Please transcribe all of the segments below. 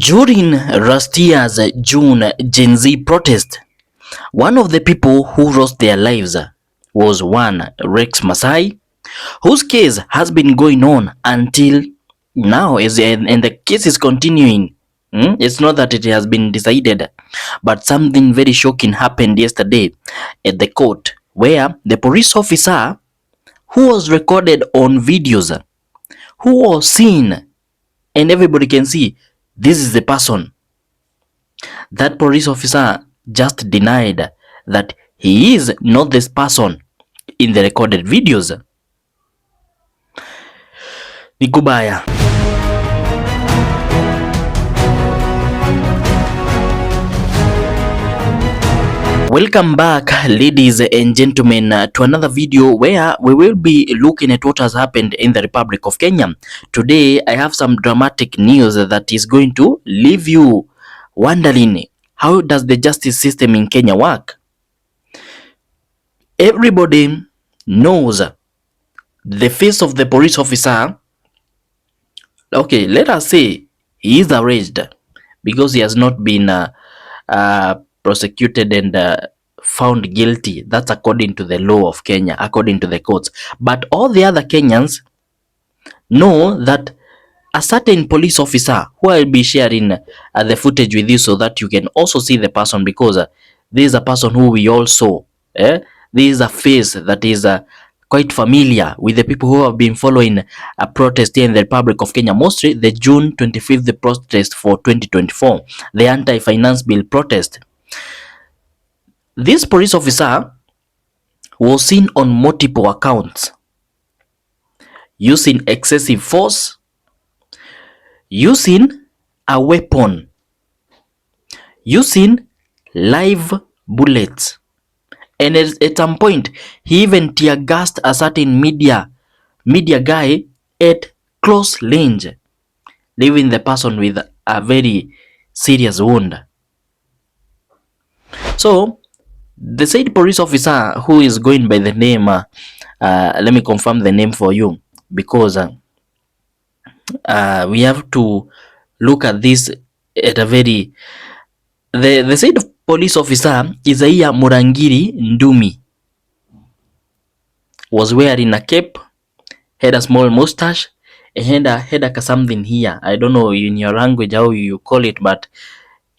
During last year's June Gen Z protest, one of the people who lost their lives was one Rex MASAI, whose case has been going on until now, and the case is continuing. It's not that it has been decided, but something very shocking happened yesterday at the court, where the police officer who was recorded on videos, who was seen, and everybody can see this is the person. That police officer just denied that he is not this person in the recorded videos. Ni kubaya. Welcome back, ladies and gentlemen, to another video where we will be looking at what has happened in the Republic of Kenya. Today, I have some dramatic news that is going to leave you wondering, how does the justice system in Kenya work? Everybody knows the face of the police officer. Okay, let us say he is arrested because he has not been prosecuted and found guilty. That's according to the law of Kenya, according to the courts. But all the other Kenyans know that a certain police officer, who I'll be sharing the footage with you so that you can also see the person, because this is a person who we all saw. This is a face that is quite familiar with the people who have been following a protest here in the Republic of Kenya, mostly the June 25th protest for 2024, the anti-finance bill protest. This police officer was seen on multiple accounts using excessive force, using a weapon, using live bullets, and at some point he even tear gassed a certain media guy at close range, leaving the person with a very serious wound. So the said police officer, who is going by the name, let me confirm the name for you, because we have to look at this at a very, the said police officer, Isaiah Murangiri Ndumi, was wearing a cape, had a small mustache, and had something here. I don't know in your language how you call it, but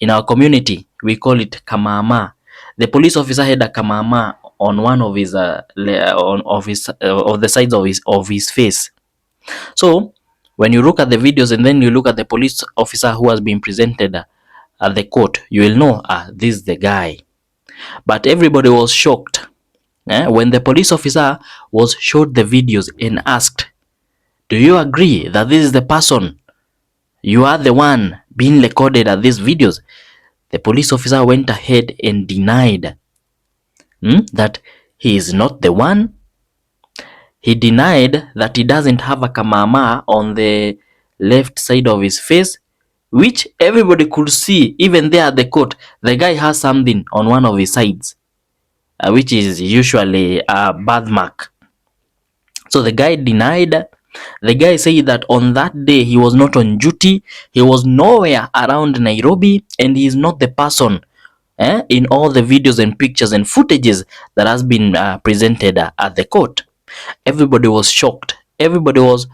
in our community we call it kamama. The police officer had a kamama on one of his of the sides of his face. So when you look at the videos and then you look at the police officer who has been presented at the court, you will know, this is the guy. But everybody was shocked when the police officer was showed the videos and asked, do you agree that this is the person? You are the one being recorded at these videos. The police officer went ahead and denied that he is not the one. He denied that he doesn't have a kamama on the left side of his face, which everybody could see. Even there at the court, the guy has something on one of his sides, which is usually a birthmark. So the guy denied. The guy said that on that day he was not on duty, he was nowhere around Nairobi, and he is not the person in all the videos and pictures and footages that has been presented at the court. Everybody was shocked. Everybody was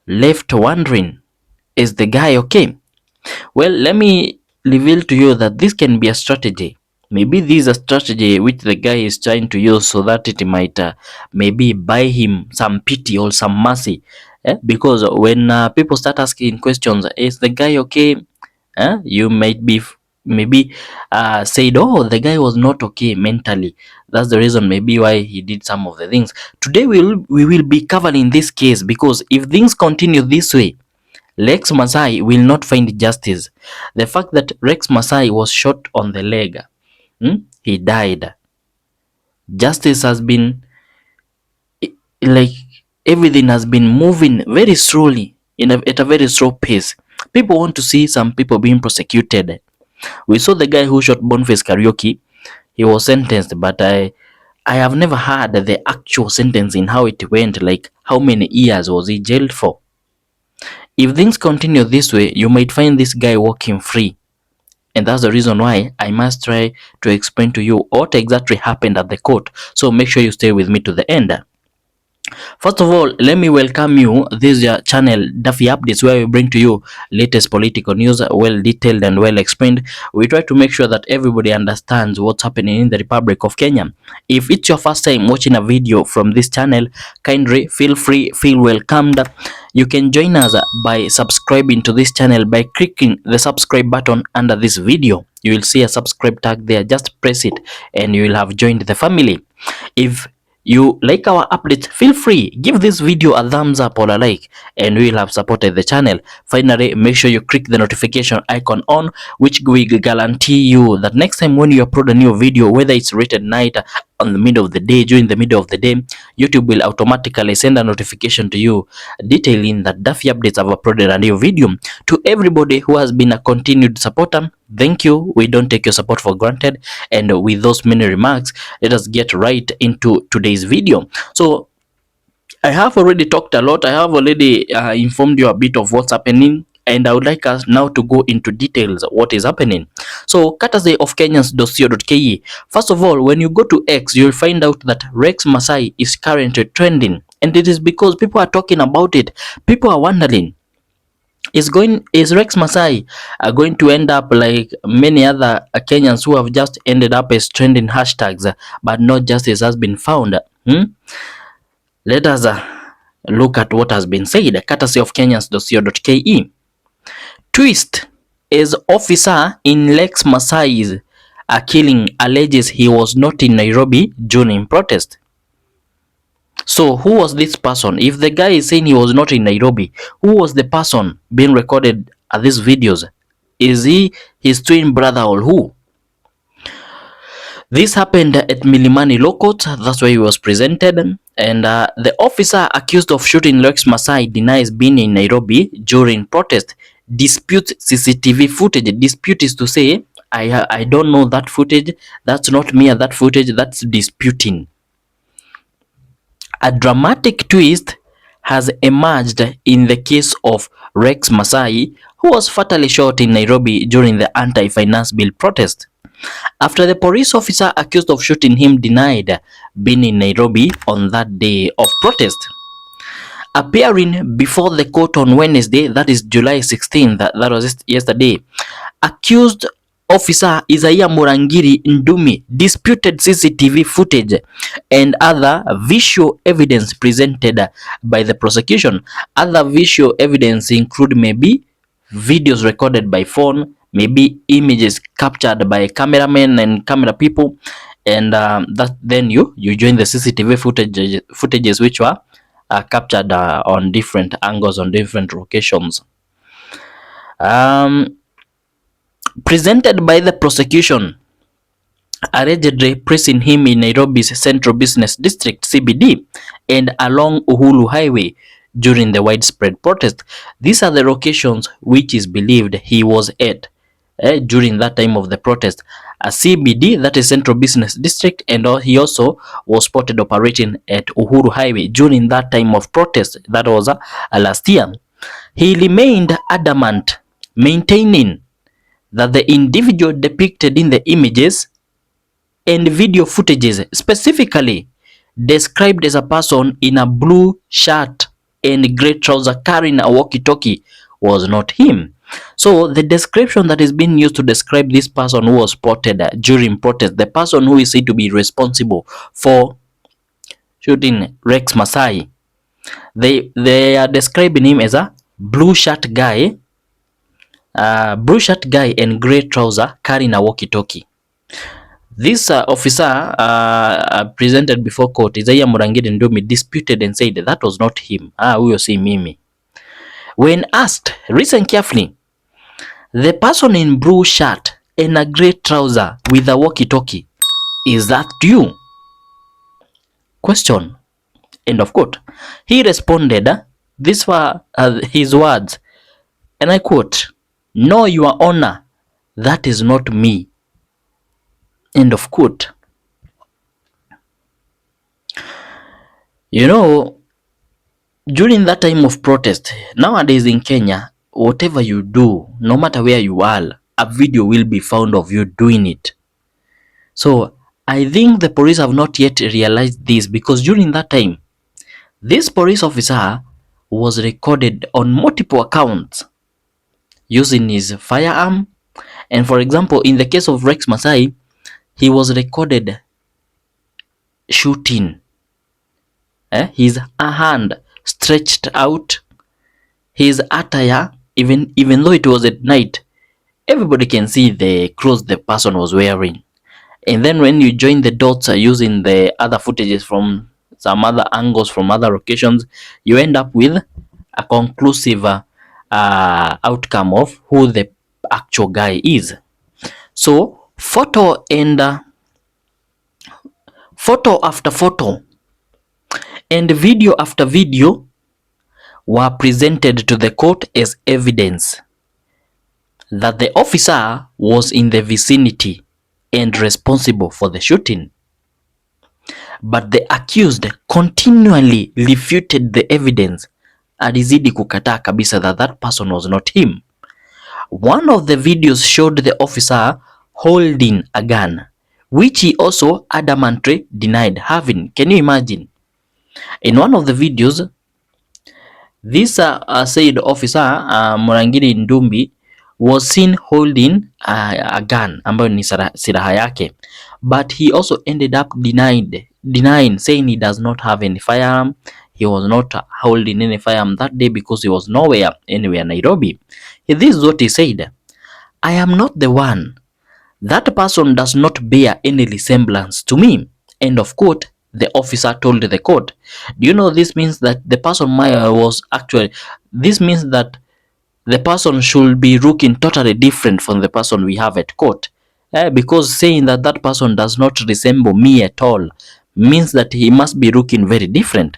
left wondering, is the guy okay? Well, let me reveal to you that this can be a strategy. Maybe this is a strategy which the guy is trying to use so that it might maybe buy him some pity or some mercy. Because when people start asking questions, is the guy okay? You might be maybe said, oh, the guy was not okay mentally. That's the reason maybe why he did some of the things. Today we will be covering this case, because if things continue this way, Rex MASAI will not find justice. The fact that Rex MASAI was shot on the leg, he died. Justice has been, like, everything has been moving very slowly, at a very slow pace. People want to see some people being prosecuted. We saw the guy who shot Boniface Karaoke. He was sentenced, but I have never heard the actual sentencing, how it went, like how many years was he jailed for. If things continue this way, you might find this guy walking free. And that's the reason why I must try to explain to you what exactly happened at the court. So make sure you stay with me to the end. First of all, let me welcome you. This is your channel, Duffy Updates, where we bring to you latest political news, well detailed and well explained. We try to make sure that everybody understands what's happening in the Republic of Kenya. If it's your first time watching a video from this channel, kindly feel free, feel welcomed. You can join us by subscribing to this channel by clicking the subscribe button under this video. You will see a subscribe tag there. Just press it and you will have joined the family. If you like our updates, feel free, give this video a thumbs up or a like, and we will have supported the channel. Finally, make sure you click the notification icon on, which will guarantee you that next time when you upload a new video, whether it's late at night, on the middle of the day, during the middle of the day, YouTube will automatically send a notification to you detailing that Duffy Updates have uploaded a new video. To everybody who has been a continued supporter, thank you. We don't take your support for granted. And with those many remarks, let us get right into today's video. So I have already talked a lot. I have already informed you a bit of what's happening, and I would like us now to go into details of what is happening. So, courtesy of Kenyans.co.ke. First of all, when you go to X, you'll find out that Rex MASAI is currently trending, and it is because people are talking about it. People are wondering, is Rex MASAI going to end up like many other Kenyans who have just ended up as trending hashtags, but no justice has been found? Let us look at what has been said, courtesy of Kenyans.co.ke. Twist: as officer in Lex Masai's killing alleges he was not in Nairobi during protest. So who was this person? If the guy is saying he was not in Nairobi, who was the person being recorded at these videos? Is he his twin brother or who? This happened at Milimani Law Court. That's where he was presented. And the officer accused of shooting Rex MASAI denies being in Nairobi during protest. Dispute CCTV footage. Dispute is to say, I don't know that footage. That's not me at that footage. That's disputing. A dramatic twist has emerged in the case of Rex MASAI, who was fatally shot in Nairobi during the anti-finance bill protest, after the police officer accused of shooting him denied being in Nairobi on that day of protest. Appearing before the court on Wednesday, that is July 16th, that was yesterday, accused officer Isaiah Murangiri Ndumi disputed CCTV footage and other visual evidence presented by the prosecution. Other visual evidence include maybe videos recorded by phone, maybe images captured by cameramen and camera people, and that then you join the CCTV footages which were captured on different angles, on different locations. Presented by the prosecution, allegedly pressing him in Nairobi's Central Business District (CBD) and along Uhuru Highway during the widespread protest. These are the locations which is believed he was at during that time of the protest. A CBD, that is Central Business District, and he also was spotted operating at Uhuru Highway during that time of protest. That was last year. He remained adamant, maintaining that the individual depicted in the images and video footages, specifically described as a person in a blue shirt and grey trouser carrying a walkie-talkie, was not him. So the description that is being used to describe this person who was spotted during protest, the person who is said to be responsible for shooting Rex MASAI, they are describing him as a blue shirt guy and grey trouser carrying a walkie-talkie. This officer presented before court, Isaiah Murangiri Ndumi, disputed and said that was not him. Huyo si mimi. When asked, listen carefully, the person in blue shirt and a grey trouser with a walkie-talkie, is that you? Question. End of quote. He responded, these were his words, and I quote, "No, Your Honor, that is not me." End of quote. You know, during that time of protest, nowadays in Kenya, whatever you do, no matter where you are, a video will be found of you doing it. So I think the police have not yet realized this, because during that time, this police officer was recorded on multiple accounts using his firearm. And for example, in the case of Rex MASAI, he was recorded shooting, his hand stretched out, his attire, even though it was at night, everybody can see the clothes the person was wearing. And then when you join the dots using the other footages from some other angles from other locations, you end up with a conclusive outcome of who the actual guy is. So photo after photo and video after video were presented to the court as evidence that the officer was in the vicinity and responsible for the shooting. But the accused continually refuted the evidence, alizidi kukataa kabisa that person was not him. One of the videos showed the officer holding a gun, which he also adamantly denied having. Can you imagine? In one of the videos, this said officer Murangiri Ndumbi was seen holding a gun ambayo ni silaha yake, but he also ended up denying, saying he does not have any firearm. He was not holding any firearm that day because he was nowhere anywhere Nairobi. This is what he said: "I am not the one. That person does not bear any resemblance to me." End of quote. The officer told the court. Do you know this means that the person was actually, this means that the person should be looking totally different from the person we have at court. Because saying that that person does not resemble me at all means that he must be looking very different.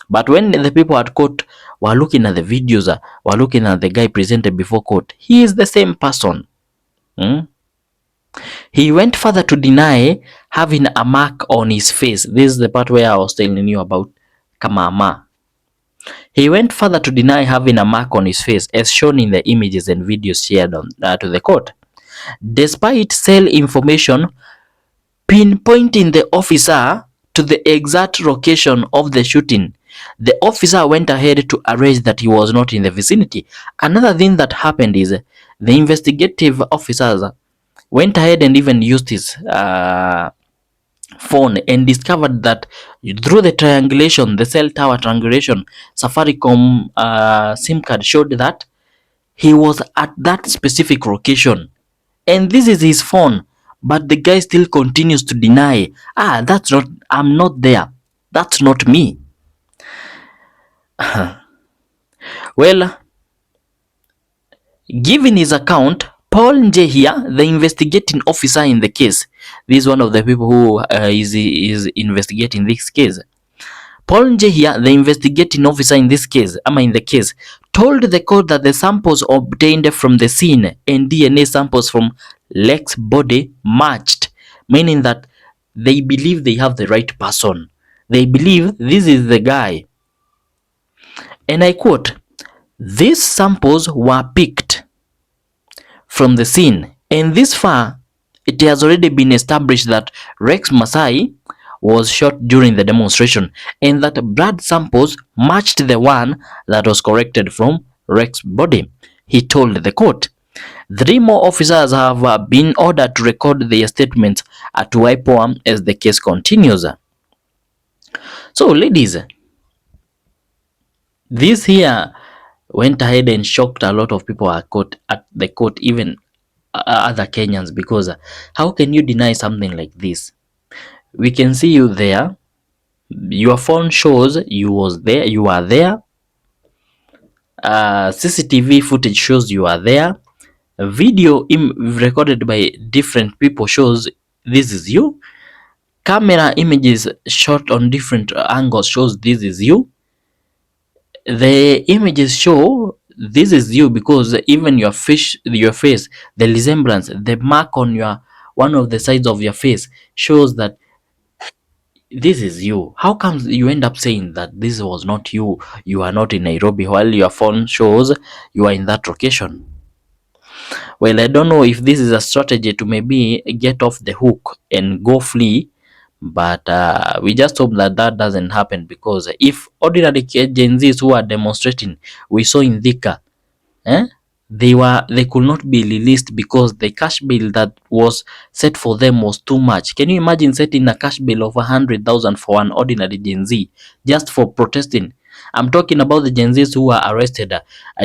But when the people at court were looking at the videos, were looking at the guy presented before court, he is the same person. He went further to deny having a mark on his face. This is the part where I was telling you about Kamama. He went further to deny having a mark on his face, as shown in the images and videos shared to the court. Despite cell information pinpointing the officer to the exact location of the shooting, the officer went ahead to arrange that he was not in the vicinity. Another thing that happened is the investigative officers went ahead and even used his phone and discovered that through the triangulation, the cell tower triangulation, Safaricom SIM card showed that he was at that specific location. And this is his phone, but the guy still continues to deny, that's not, I'm not there. That's not me. Well, given his account, Paul Njehia, the investigating officer in the case, this is one of the people who is investigating this case. Paul Njehia, the investigating officer in this case, in the case, told the court that the samples obtained from the scene and DNA samples from Lex's body matched, meaning that they believe they have the right person. They believe this is the guy. And I quote, "These samples were picked from the scene, and this far, it has already been established that Rex MASAI was shot during the demonstration, and that blood samples matched the one that was collected from Rex's body," he told the court. 3 more officers have been ordered to record their statements at YPOA as the case continues. So, ladies, this here went ahead and shocked a lot of people at the court, even other Kenyans, because how can you deny something like this? We can see you there. Your phone shows you was there. You are there. CCTV footage shows you are there. Video recorded by different people shows this is you. Camera images shot on different angles shows this is you. The images show this is you because even your face, the resemblance, the mark on one of the sides of your face shows that this is you. How comes you end up saying that this was not you? You are not in Nairobi while your phone shows you are in that location. Well, I don't know if this is a strategy to maybe get off the hook and go flee, but we just hope that that doesn't happen, because if ordinary Gen Zs who are demonstrating, we saw in Thika, eh? They could not be released because the cash bill that was set for them was too much. Can you imagine setting a cash bill of 100,000 for an ordinary Gen Z just for protesting? I'm talking about the Gen Zs who were arrested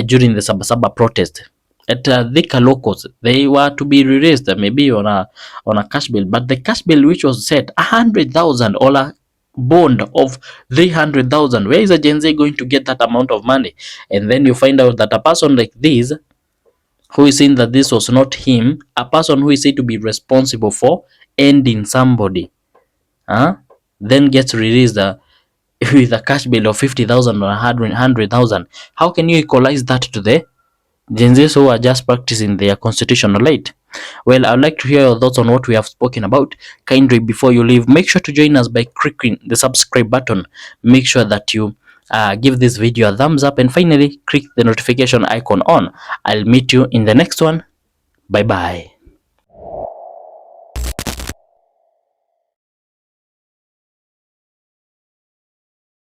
during the Sabasaba protest at Thika locals. They were to be released maybe on a cash bill, but the cash bill which was set 100,000 or a bond of 300,000. Where is a Gen Z going to get that amount of money? And then you find out that a person like this, who is saying that this was not him, a person who is said to be responsible for ending somebody, then gets released with a cash bill of 50,000 or 100,000. How can you equalize that to the Gen Zs who are just practicing their constitutional right? Well, I'd like to hear your thoughts on what we have spoken about. Kindly, before you leave, make sure to join us by clicking the subscribe button. Make sure that you give this video a thumbs up, and finally, click the notification icon on. I'll meet you in the next one. Bye bye.